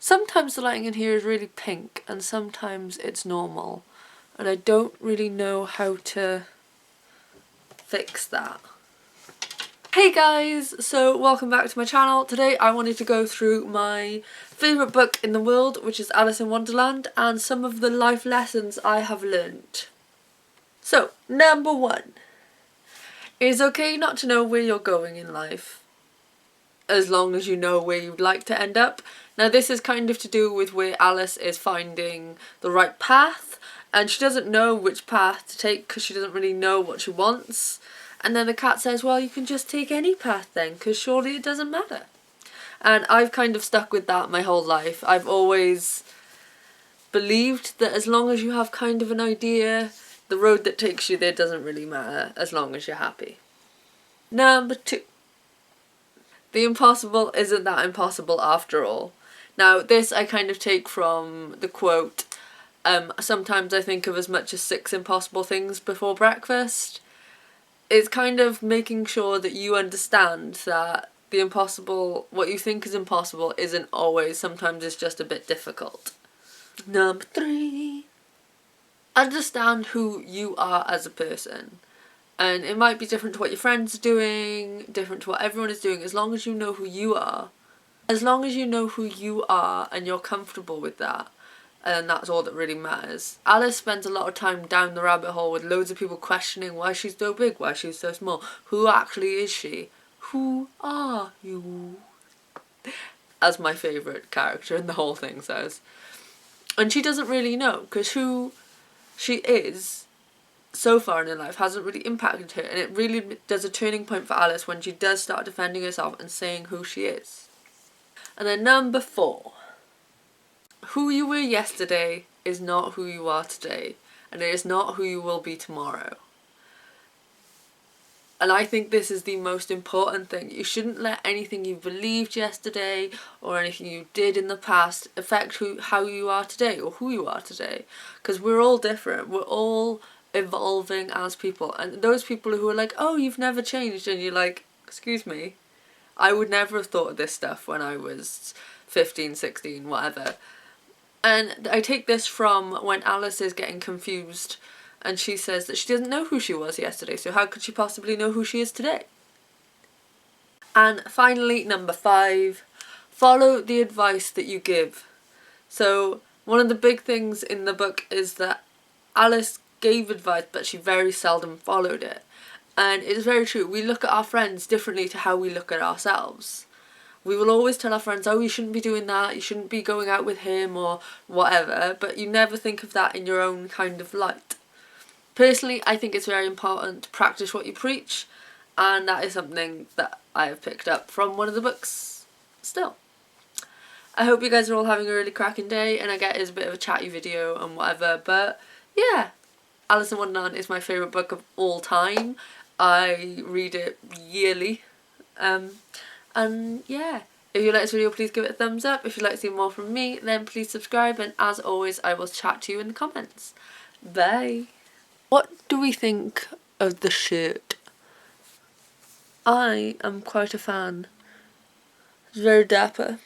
Sometimes the lighting in here is really pink and sometimes it's normal, and I don't really know how to fix that. Hey guys, so welcome back to my channel. Today I wanted to go through my favourite book in the world, which is Alice in Wonderland, and some of the life lessons I have learnt. So, number 1. It is okay not to know where you're going in life, as long as you know where you'd like to end up. Now this is kind of to do with where Alice is finding the right path, and she doesn't know which path to take because she doesn't really know what she wants. And then the cat says, well, you can just take any path then, because surely it doesn't matter. And I've kind of stuck with that my whole life. I've always believed that as long as you have kind of an idea, the road that takes you there doesn't really matter, as long as you're happy. Number 2. The impossible isn't that impossible after all. Now this I kind of take from the quote, sometimes I think of as much as 6 impossible things before breakfast. It's kind of making sure that you understand that the impossible, what you think is impossible, isn't always, sometimes it's just a bit difficult. Number 3. Understand who you are as a person. And it might be different to what your friends are doing, different to what everyone is doing, as long as you know who you are. As long as you know who you are and you're comfortable with that, and that's all that really matters. Alice spends a lot of time down the rabbit hole with loads of people questioning why she's so big, why she's so small. Who actually is she? Who are you? As my favourite character in the whole thing says. And she doesn't really know, because who she is so far in her life hasn't really impacted her, and it really does a turning point for Alice when she does start defending herself and saying who she is. And then number 4. Who you were yesterday is not who you are today, and it is not who you will be tomorrow. And I think this is the most important thing. You shouldn't let anything you believed yesterday or anything you did in the past affect how you are today or who you are today, because we're all different. We're all evolving as people, and those people who are like, oh, you've never changed, and you're like, excuse me, I would never have thought of this stuff when I was 15, 16, whatever. And I take this from when Alice is getting confused and she says that she doesn't know who she was yesterday, so how could she possibly know who she is today? And finally, number 5, follow the advice that you give. So one of the big things in the book is that Alice gave advice, but she very seldom followed it. And it's very true. We look at our friends differently to how we look at ourselves. We will always tell our friends, oh, you shouldn't be doing that, you shouldn't be going out with him or whatever, but you never think of that in your own kind of light. Personally, I think it's very important to practice what you preach, and that is something that I have picked up from one of the books still. I hope you guys are all having a really cracking day, and I get it's a bit of a chatty video and whatever, but yeah, Alice in Wonderland is my favourite book of all time. I read it yearly. And yeah, if you like this video, please give it a thumbs up. If you'd like to see more from me, then please subscribe, and as always, I will chat to you in the comments. Bye. What do we think of the shirt? I am quite a fan. It's very dapper.